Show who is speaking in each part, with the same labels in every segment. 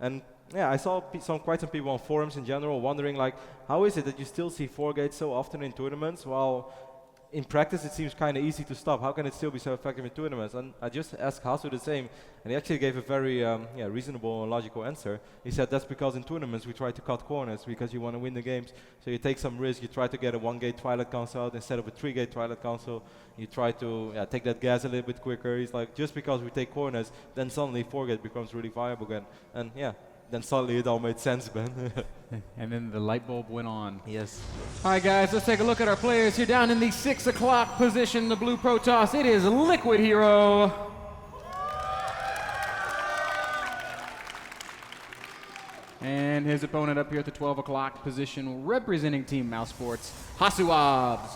Speaker 1: And yeah, I saw quite some people on forums in general wondering like, how is it that you still see 4 gates so often in tournaments while in practice it seems kind of easy to stop. How can it still be so effective in tournaments? And I just asked Hasu the same, and he actually gave a very reasonable and logical answer. He said that's because in tournaments we try to cut corners because you want to win the games. So you take some risk, you try to get a 1-gate Twilight Council out instead of a 3-gate Twilight Council. You try to take that gas a little bit quicker. He's like, just because we take corners, then suddenly 4-gate becomes really viable again. And yeah, then suddenly it all made sense, Ben.
Speaker 2: And then the light bulb went on.
Speaker 1: Yes.
Speaker 2: All right, guys, let's take a look at our players here down in the 6 o'clock position, the blue Protoss. It is Liquid Hero. And his opponent up here at the 12 o'clock position, representing Team Mouse Sports, Hasuobs.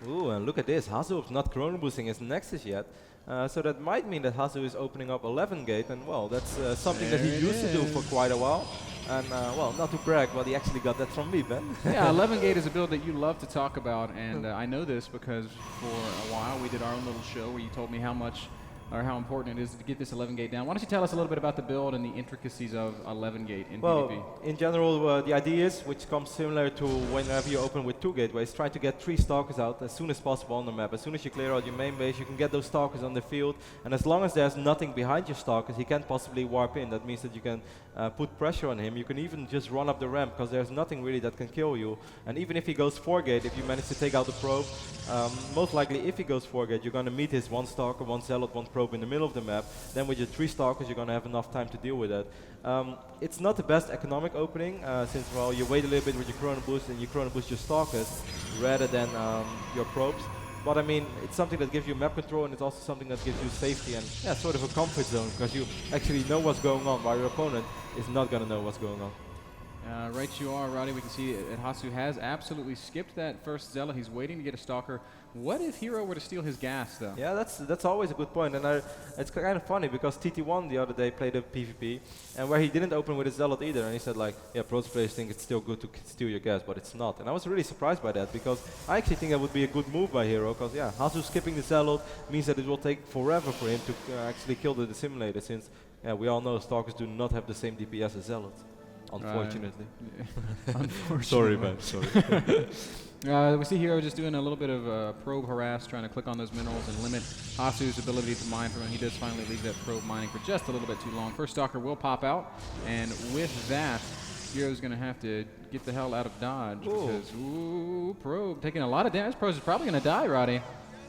Speaker 1: Ooh, and look at this. Hasuobs not chrono boosting his Nexus yet. So that might mean that Hasu is opening up 11 gate, and well, that's something that he used to do for quite a while. And well, not to brag, but he actually got that from me, Ben.
Speaker 2: Yeah, 11 gate is a build that you love to talk about, and I know this because for a while we did our own little show where you told me how much or how important it is to get this 11 gate down. Why don't you tell us a little bit about the build and the intricacies of 11 gate in PvP?
Speaker 1: In general, the idea is, which comes similar to whenever you open with 2 gateways, try to get 3 stalkers out as soon as possible on the map. As soon as you clear out your main base, you can get those stalkers on the field, and as long as there's nothing behind your stalkers, he can't possibly warp in. That means that you can put pressure on him. You can even just run up the ramp, because there's nothing really that can kill you. And even if he goes 4 gate, if you manage to take out the probe, most likely if he goes 4 gate, you're going to meet his 1 stalker, 1 zealot, 1 probe in the middle of the map. Then with your 3 stalkers, you're going to have enough time to deal with that. It's not the best economic opening, since well, you wait a little bit with your chrono boost and you chrono boost your stalkers rather than your probes. But I mean, it's something that gives you map control, and it's also something that gives you safety and sort of a comfort zone, because you actually know what's going on, while your opponent is not going to know what's going on.
Speaker 2: Right you are, Roddy. We can see that Hasu has absolutely skipped that first Zealot. He's waiting to get a Stalker. What if Hero were to steal his gas, though? Yeah,
Speaker 1: that's always a good point. And it's kind of funny, because TT1 the other day played a PvP, and where he didn't open with a Zealot either, and he said like, yeah, Protoss players think it's still good to steal your gas, but it's not. And I was really surprised by that, because I actually think that would be a good move by Hero, because yeah, Hasu skipping the Zealot means that it will take forever for him to actually kill the Dissimulator, since we all know Stalkers do not have the same DPS as Zealots. Unfortunately.
Speaker 2: Unfortunately.
Speaker 1: Sorry, man. Sorry.
Speaker 2: We see Hero just doing a little bit of probe harass, trying to click on those minerals and limit Hasu's ability to mine from him. He does finally leave that probe mining for just a little bit too long. First Stalker will pop out, and with that, Hero's going to have to get the hell out of dodge. Because, probe taking a lot of damage. Probe is probably going to die, Roddy.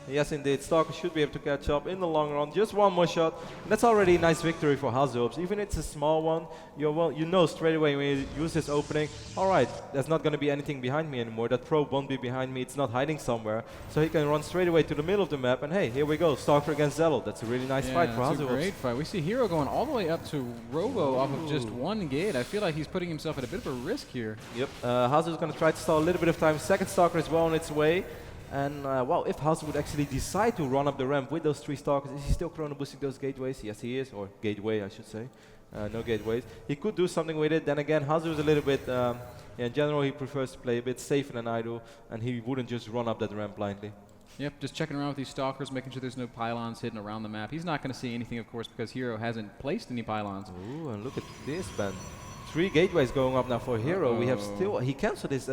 Speaker 1: Yes, indeed. Stalker should be able to catch up in the long run. Just one more shot. And that's already a nice victory for Hasuobs. Even if it's a small one, you know straight away when you use this opening, all right, there's not going to be anything behind me anymore. That probe won't be behind me. It's not hiding somewhere. So he can run straight away to the middle of the map. And hey, here we go. Stalker against Zealot. That's a really nice fight for Hasuobs.
Speaker 2: That's a great fight. We see Hero going all the way up to Robo off of just 1 gate. I feel like he's putting himself at a bit of a risk here.
Speaker 1: Yep. Hasu is going to try to stall a little bit of time. Second Stalker is well on its way. And well, if Hasu would actually decide to run up the ramp with those 3 stalkers, is he still chrono boosting those gateways? Yes, he is, or gateway, I should say. No gateways. He could do something with it. Then again, Hasu is a little bit, in general, he prefers to play a bit safer than I do, and he wouldn't just run up that ramp blindly.
Speaker 2: Yep, just checking around with these stalkers, making sure there's no pylons hidden around the map. He's not going to see anything, of course, because Hero hasn't placed any pylons.
Speaker 1: Ooh, and look at this, Ben. 3 gateways going up now for Hero. We have still, he cancelled his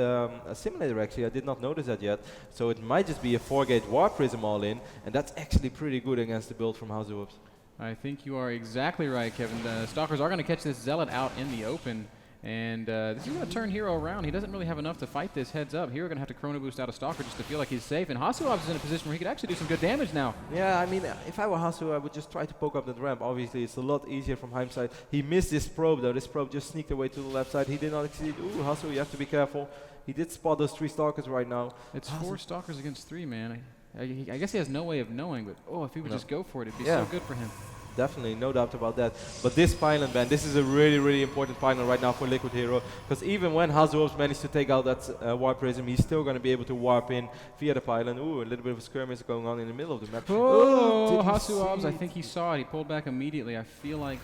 Speaker 1: simulator actually, I did not notice that yet. So it might just be a 4-gate War Prism all in, and that's actually pretty good against the build from Hasuobs.
Speaker 2: I think you are exactly right, Kevin. The Stalkers are going to catch this Zealot out in the open, and this is going to turn Hero around. He doesn't really have enough to fight this heads up. Hero going to have to chrono boost out a Stalker just to feel like he's safe, and Hasuobs is in a position where he could actually do some good damage now.
Speaker 1: Yeah, I mean, if I were Hasu, I would just try to poke up that ramp. Obviously, it's a lot easier from Heim's side. He missed this probe, though. This probe just sneaked away to the left side. He did not exceed. Ooh, Hasu, you have to be careful. He did spot those 3 Stalkers right now.
Speaker 2: It's Hasu. 4 Stalkers against 3, man. I guess he has no way of knowing, but if he would just go for it, it'd be so good for him.
Speaker 1: Definitely, no doubt about that. But this pylon, Ben, this is a really, really important pylon right now for Liquid Hero. Because even when Hasuobs managed to take out that Warp Prism, he's still going to be able to warp in via the pylon. Ooh, a little bit of a skirmish going on in the middle of the map.
Speaker 2: Oh, Hasuobs, I think he saw it. He pulled back immediately. I feel like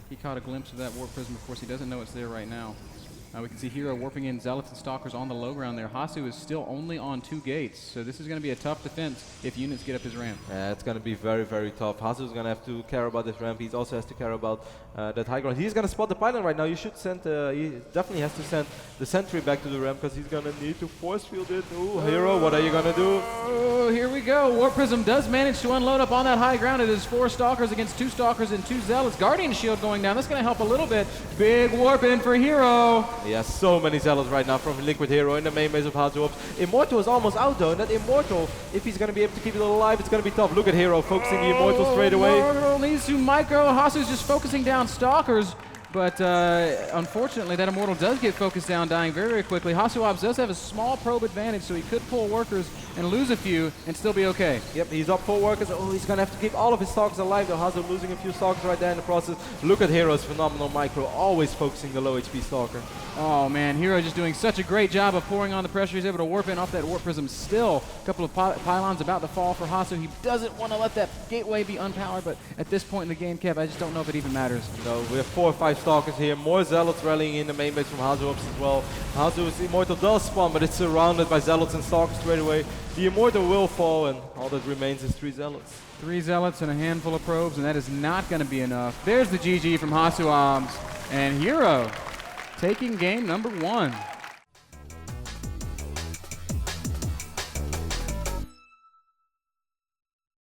Speaker 2: he caught a glimpse of that Warp Prism. Of course, he doesn't know it's there right now. We can see Hero warping in Zealots and Stalkers on the low ground there. Hasu is still only on 2 gates, so this is going to be a tough defense if units get up his ramp.
Speaker 1: Yeah, it's going to be very, very tough. Hasu is going to have to care about this ramp. He also has to care about that high ground. He's going to spot the pylon right now. You should send, he definitely has to send the sentry back to the ramp because he's going to need to force field it. Ooh, Hero, what are you going to do?
Speaker 2: Oh, here we go. Warp Prism does manage to unload up on that high ground. It is 4 Stalkers against 2 Stalkers and 2 Zealots. Guardian Shield going down. That's going to help a little bit. Big warp in for Hero.
Speaker 1: He has so many Zealots right now from Liquid Hero in the main base of Hasuobs. Immortal is almost out though, and that Immortal, if he's going to be able to keep it alive, it's going to be tough. Look at Hero focusing the Immortal straight away.
Speaker 2: Immortal needs to micro. Hasu's just focusing down Stalkers. But unfortunately, that Immortal does get focused down, dying very, very quickly. Hasuobs does have a small probe advantage, so he could pull workers and lose a few and still be okay.
Speaker 1: Yep, he's up 4 workers. Oh, he's going to have to keep all of his Stalkers alive, though. Hasu losing a few Stalkers right there in the process. Look at Hero's phenomenal micro, always focusing the low HP Stalker.
Speaker 2: Oh, man, Hero just doing such a great job of pouring on the pressure. He's able to warp in off that Warp Prism. Still, a couple of pylons about to fall for Hasu. He doesn't want to let that gateway be unpowered, but at this point in the game, Kev, I just don't know if it even matters.
Speaker 1: No, we have 4 or 5 Stalkers here. More Zealots rallying in the main base from Hasuobs as well. Hasu's Immortal does spawn, but it's surrounded by Zealots and Stalkers straight away. The Immortal will fall, and all that remains is 3 Zealots.
Speaker 2: 3 Zealots and a handful of probes, and that is not going to be enough. There's the GG from Hasuobs, and Hero taking game number 1.